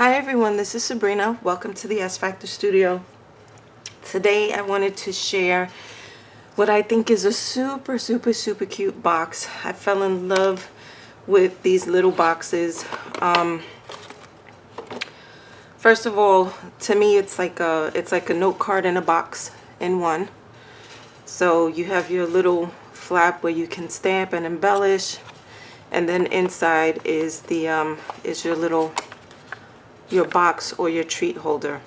Hi everyone, this is Sabrina. Welcome to the S Factor Studio. Today I wanted to share what I think is a super cute box. I fell in love with these little boxes. First of all, to me it's like a note card in a box in one. So you have your little flap where you can stamp and embellish, and then inside is the is your box or your treat holder.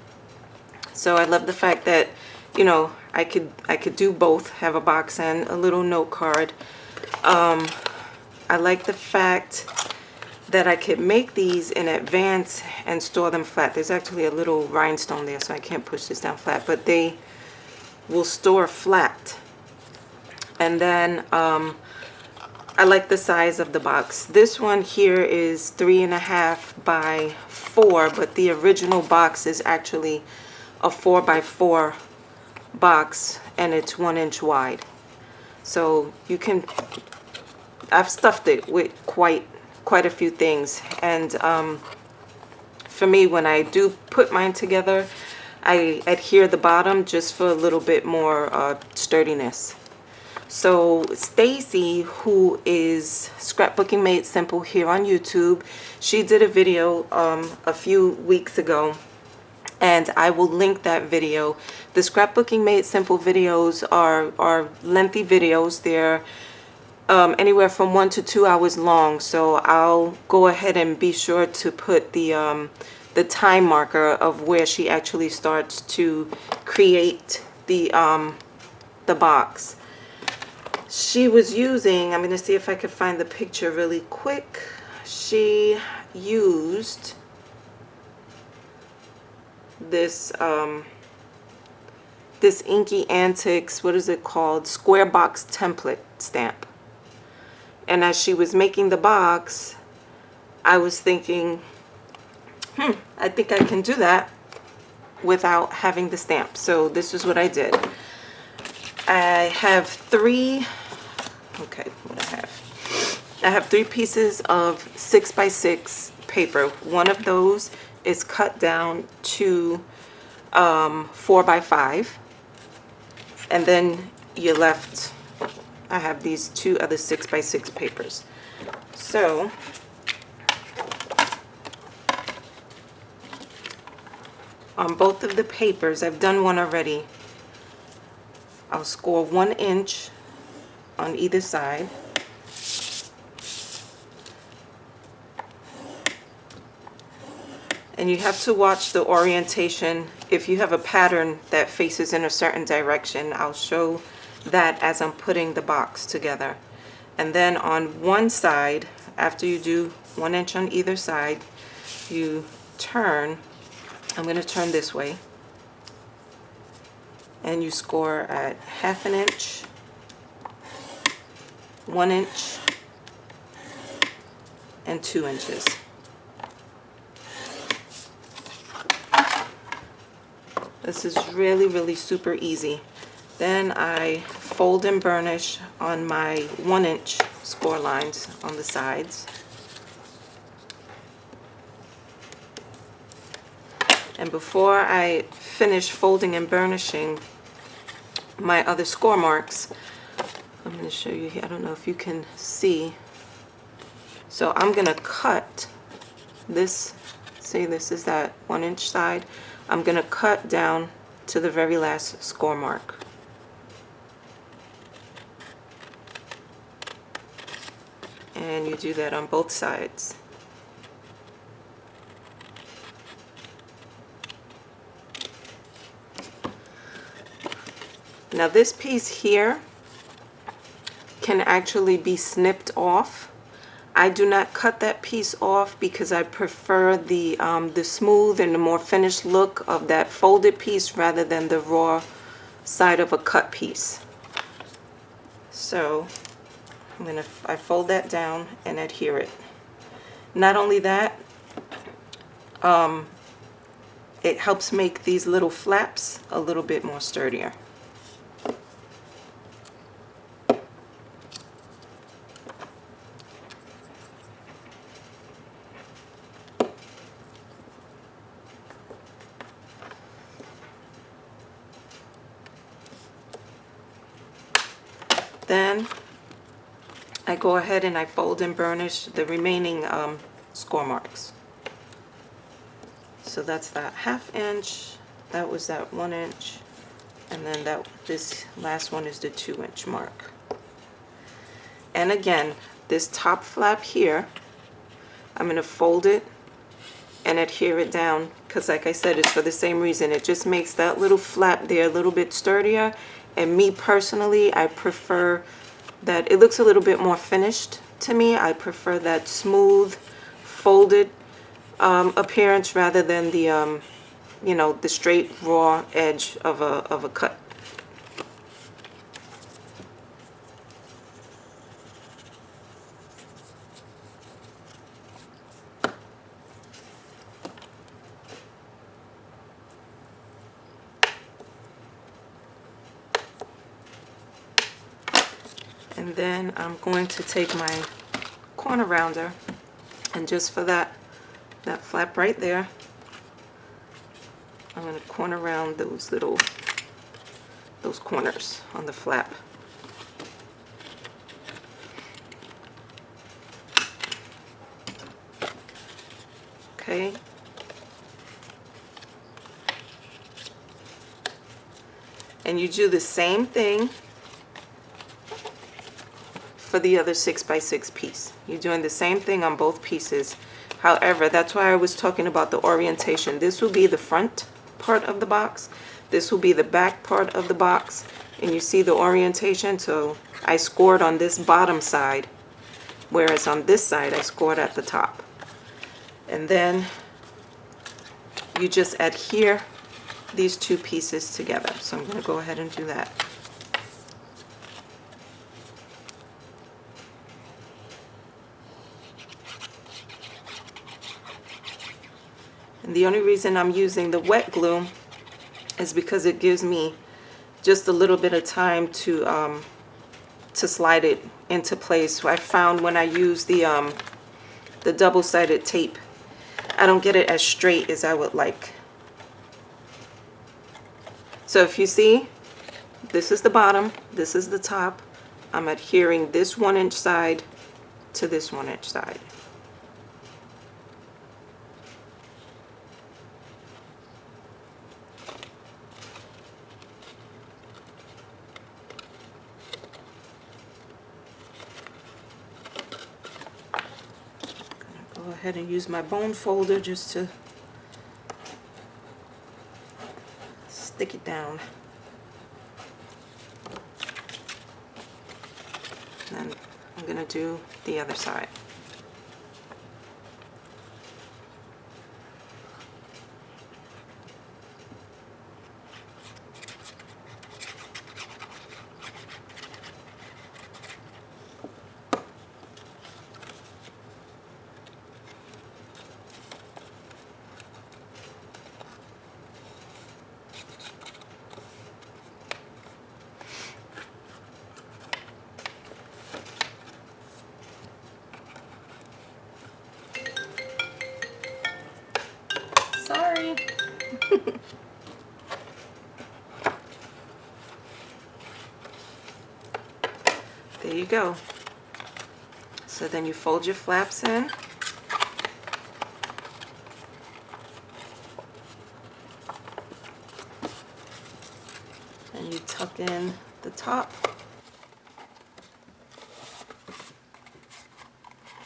So I love the fact that, you know, I could do both, have a box and a little note card. I like the fact that I could make these in advance and store them flat. There's actually a little rhinestone there, so I can't push this down flat, but they will store flat. And then I like the size of the box. This one here is 3.5 by 4, but the original box is actually a 4 by 4 box, and it's 1 inch wide. So you can, I've stuffed it with quite a few things. And for me, when I do put mine together, I adhere the bottom just for a little bit more sturdiness. So Stacy, who is Scrapbooking Made Simple here on YouTube, she did a video a few weeks ago, and I will link that video. The Scrapbooking Made Simple videos are lengthy videos. They're anywhere from 1 to 2 hours long, so I'll go ahead and be sure to put the time marker of where she actually starts to create the box. She was using, I'm going to see if I can find the picture really quick. She used this this Inky Antics, what is it called? Square box template stamp. And as she was making the box, I was thinking, I think I can do that without having the stamp. So this is what I did. I have three pieces of 6 by 6 paper. One of those is cut down to 4 by 5, and then you're left, I have these 2 other 6 by 6 papers. So on both of the papers, I've done one already, I'll score 1 inch on either side. And you have to watch the orientation. If you have a pattern that faces in a certain direction, I'll show that as I'm putting the box together. And then on one side, after you do 1 inch on either side, you turn. I'm going to turn this way. And you score at 1/2 inch, 1 inch, and 2 inches. This is really super easy. Then I fold and burnish on my 1 inch score lines on the sides. And before I finish folding and burnishing my other score marks, I'm going to show you here. I don't know if you can see. So I'm going to cut this. See, this is that 1 inch side. I'm going to cut down to the very last score mark. And you do that on both sides. Now this piece here can actually be snipped off. I do not cut that piece off because I prefer the smooth and the more finished look of that folded piece rather than the raw side of a cut piece. So I fold that down and adhere it. Not only that, it helps make these little flaps a little bit more sturdier. Then I go ahead and I fold and burnish the remaining score marks. So that's that 1/2 inch, that was that 1 inch, and then this last one is the 2 inch mark. And again, this top flap here, I'm going to fold it and adhere it down, because like I said, it's for the same reason. It just makes that little flap there a little bit sturdier, and me personally, I prefer that it looks a little bit more finished to me. I prefer that smooth folded appearance rather than the you know, the straight raw edge of a cut. And then I'm going to take my corner rounder, and just for that flap right there, I'm going to corner round those corners on the flap. Okay. And you do the same thing for the other 6x6 piece. You're doing the same thing on both pieces. However, that's why I was talking about the orientation. This will be the front part of the box. This will be the back part of the box. And you see the orientation? So I scored on this bottom side, whereas on this side I scored at the top. And then you just adhere these two pieces together. So I'm going to go ahead and do that. And the only reason I'm using the wet glue is because it gives me just a little bit of time to slide it into place. So I found when I use the double-sided tape, I don't get it as straight as I would like. So if you see, this is the bottom, this is the top. I'm adhering this 1 inch side to this 1 inch side. Go ahead and use my bone folder just to stick it down. And then I'm going to do the other side. Sorry. There you go. So then you fold your flaps in. And you tuck in the top.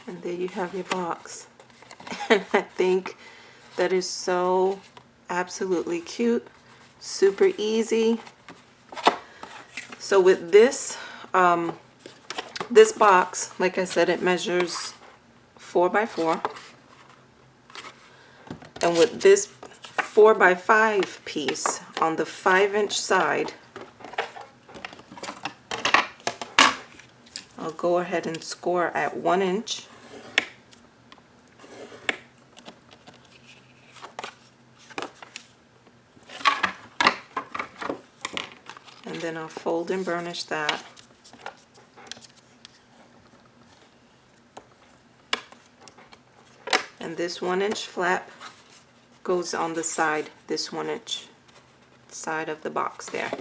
And there you have your box. And I think that is so absolutely cute, super easy. So with this, this box, like I said, it measures 4 by 4. And with this 4 by 5 piece on the 5-inch side, I'll go ahead and score at 1 inch. And then I'll fold and burnish that. And this 1 inch flap goes on the side, this 1 inch side of the box there.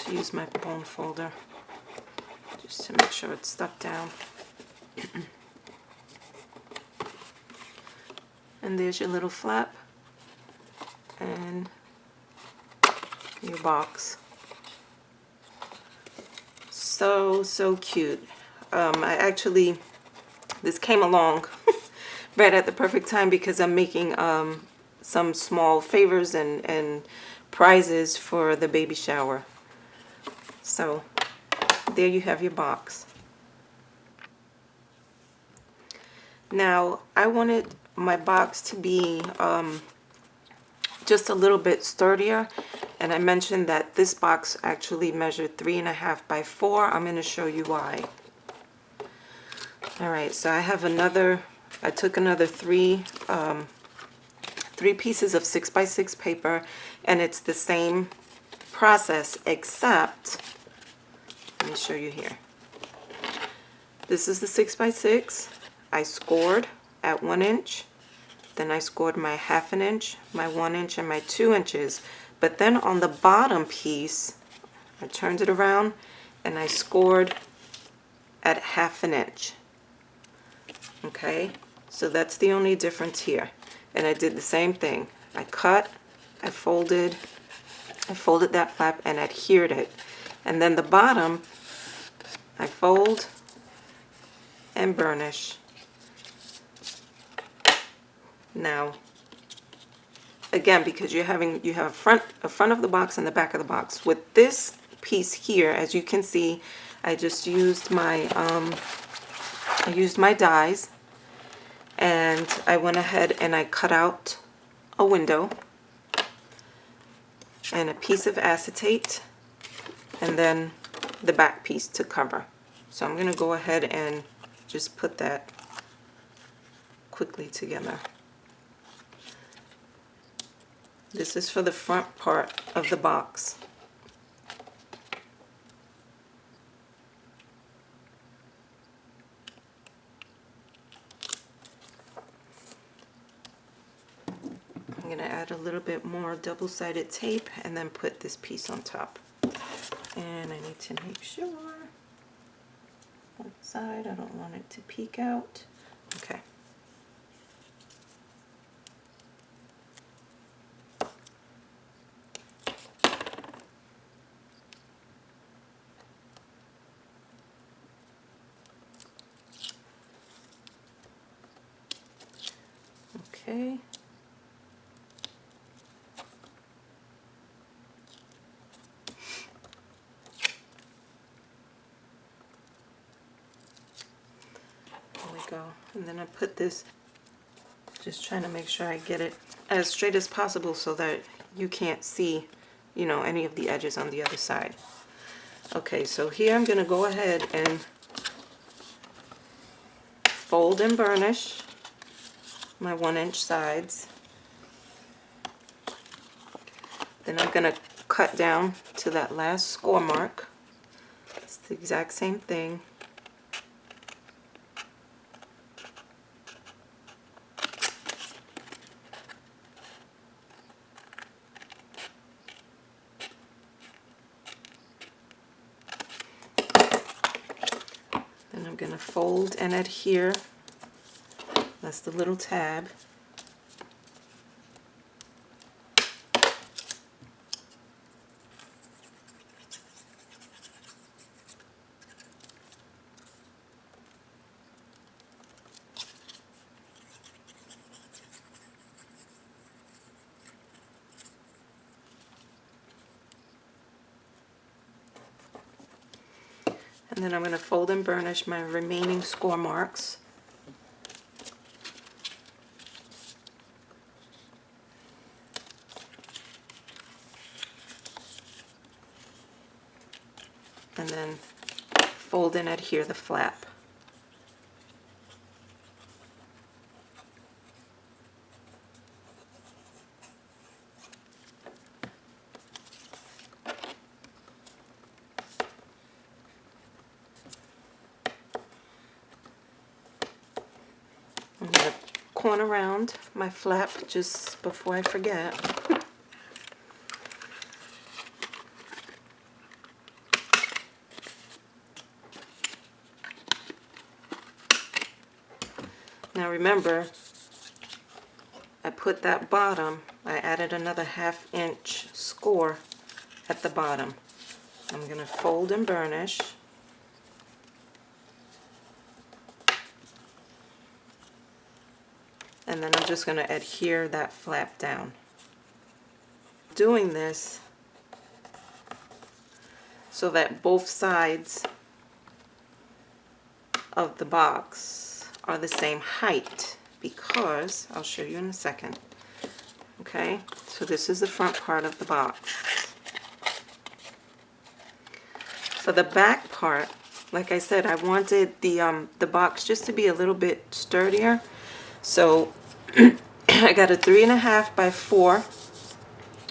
to use my bone folder just to make sure it's stuck down. And there's your little flap and your box. So cute. This came along right at the perfect time because I'm making some small favors and prizes for the baby shower. So there you have your box. Now I wanted my box to be just a little bit sturdier, and I mentioned that this box actually measured 3.5 by 4. I'm going to show you why. Alright, so I took another three pieces of 6 by 6 paper, and it's the same process except, let me show you here. This is the 6 by 6. I scored at 1 inch. Then I scored my 1/2 inch, my 1 inch, and my 2 inches. But then on the bottom piece, I turned it around and I scored at 1/2 inch. Okay, so that's the only difference here. And I did the same thing. I cut, I folded that flap and adhered it. And then the bottom, I fold and burnish. Now, again, because you have a front of the box and the back of the box. With this piece here, as you can see, I just used my dies, and I went ahead and I cut out a window and a piece of acetate, and then the back piece to cover. So I'm going to go ahead and just put that quickly together. This is for the front part of the box. I'm going to add a little bit more double-sided tape and then put this piece on top. And I need to make sure one side, I don't want it to peek out. Okay. Okay. There we go. And then I put this, just trying to make sure I get it as straight as possible so that you can't see, you know, any of the edges on the other side. Okay, so here I'm going to go ahead and fold and burnish my 1 inch sides. Then I'm going to cut down to that last score mark. It's the exact same thing. Then I'm going to fold and adhere. That's the little tab. And then I'm going to fold and burnish my remaining score marks. And then fold and adhere the flap. I'm going to corner around my flap just before I forget. Now remember, I put that bottom, I added another 1/2 inch score at the bottom. I'm going to fold and burnish. And then I'm just going to adhere that flap down. Doing this so that both sides of the box are the same height, because I'll show you in a second. Okay, so this is the front part of the box. For the back part, like I said, I wanted the box just to be a little bit sturdier. So I got a 3.5 by 4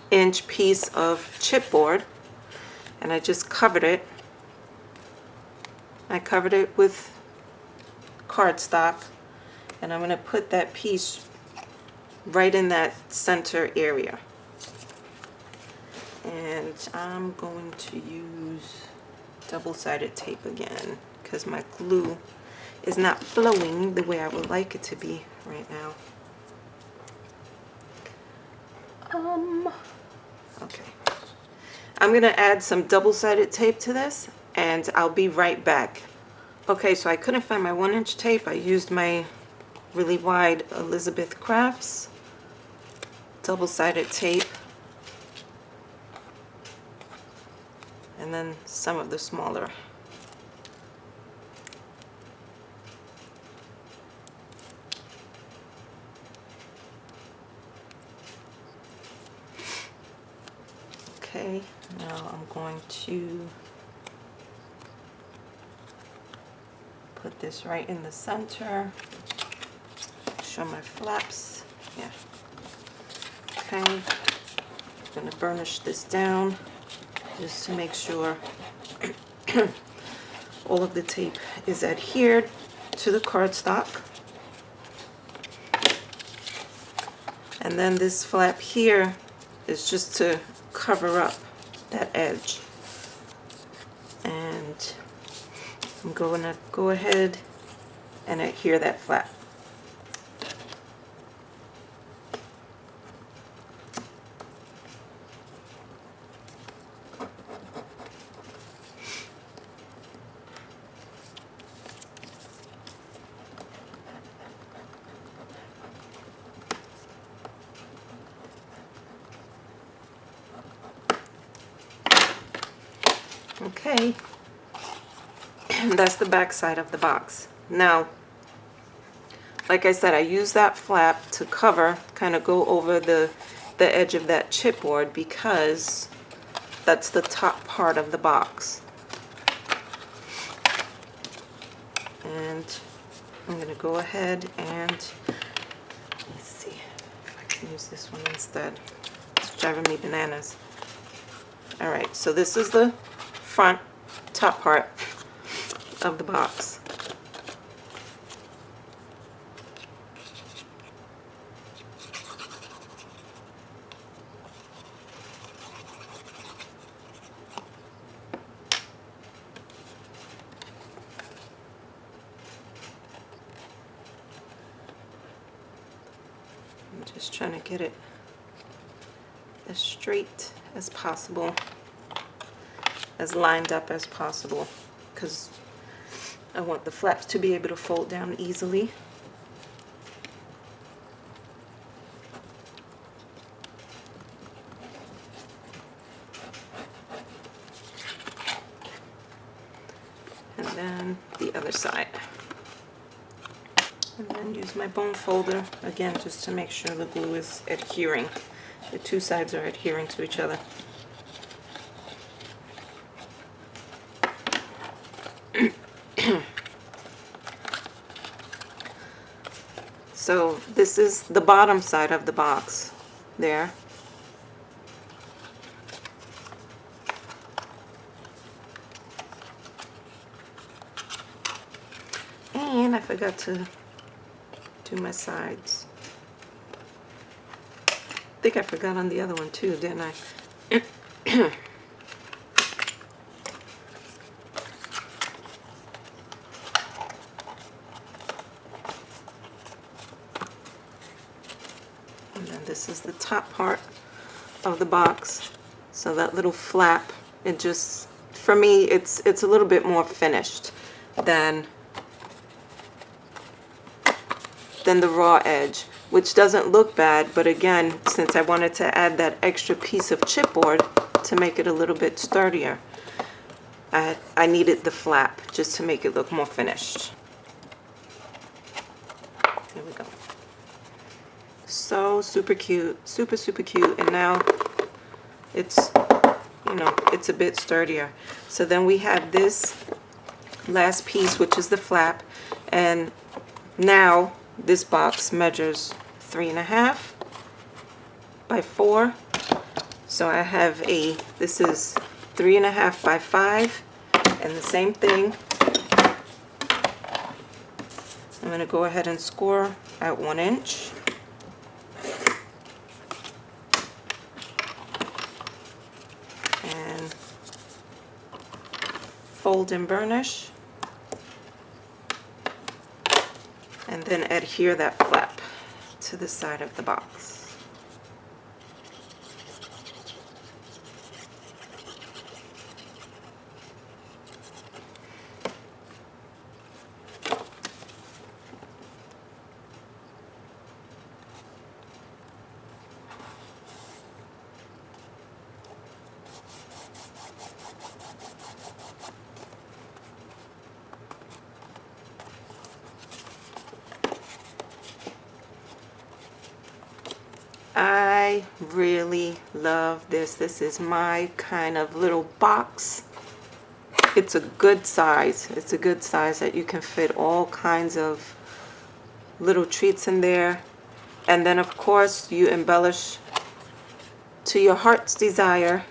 inch piece of chipboard, and I just covered it. I covered it with cardstock, and I'm going to put that piece right in that center area. And I'm going to use double-sided tape again because my glue is not flowing the way I would like it to be right now. Okay. I'm going to add some double-sided tape to this, and I'll be right back. Okay, so I couldn't find my 1-inch tape. I used my really wide Elizabeth Crafts double-sided tape, and then some of the smaller. Okay, now I'm going to put this right in the center. Show my flaps. Yeah. Okay, I'm going to burnish this down just to make sure all of the tape is adhered to the cardstock. And then this flap here is just to cover up that edge. And I'm going to go ahead and adhere that flap. Okay, and that's the back side of the box. Now, like I said, I use that flap to cover, kind of go over the edge of that chipboard, because that's the top part of the box. And I'm going to go ahead and, let's see if I can use this one instead. It's driving me bananas. Alright, so this is the front top part of the box. I'm just trying to get it as straight as possible, as lined up as possible, because I want the flaps to be able to fold down easily. And then the other side. And then use my bone folder again just to make sure the glue is adhering. The two sides are adhering to each other. So this is the bottom side of the box there. And I forgot to do my sides. I think I forgot on the other one too, didn't I? This is the top part of the box. So that little flap, it just, for me, it's a little bit more finished than the raw edge, which doesn't look bad, but again, since I wanted to add that extra piece of chipboard to make it a little bit sturdier, I needed the flap just to make it look more finished. There we go. So super cute, super cute, and now it's, you know, it's a bit sturdier. So then we have this last piece, which is the flap, and now this box measures 3.5 by 4. So I have this is 3.5 by 5, and the same thing. I'm going to go ahead and score at 1 inch. And fold and burnish. And then adhere that flap to the side of the box. I really love this. This is my kind of little box. It's a good size. It's a good size that you can fit all kinds of little treats in there. And then of course you embellish to your heart's desire.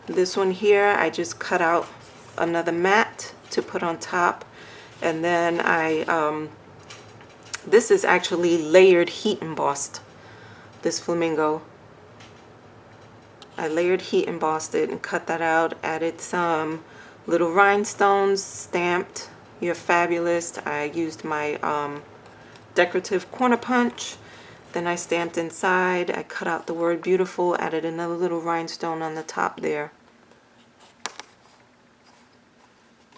This one here, I just cut out another mat to put on top. And then this is actually layered heat embossed. This flamingo, I layered heat embossed it and cut that out, added some little rhinestones, stamped "You're Fabulous." I used my decorative corner punch, then I stamped inside, I cut out the word beautiful, added another little rhinestone on the top there.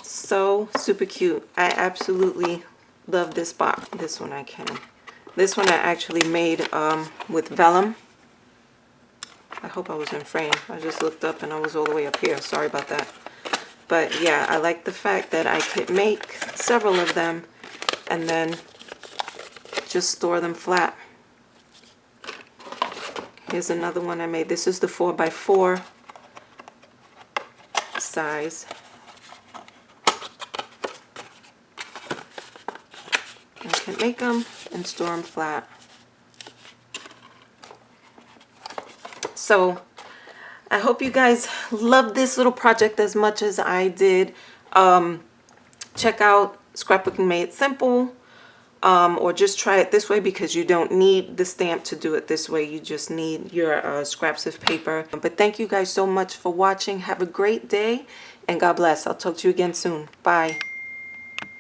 So super cute. I absolutely love this box. This one I actually made with vellum. I hope I was in frame. I just looked up and I was all the way up here. Sorry about that. But yeah, I like the fact that I could make several of them and then just store them flat. Here's another one I made. This is the 4x4 size. I can make them and store them flat. So I hope you guys love this little project as much as I did. Check out Scrapbooking Made Simple, or just try it this way because you don't need the stamp to do it this way. You just need your scraps of paper. But thank you guys so much for watching. Have a great day and God bless. I'll talk to you again soon. Bye.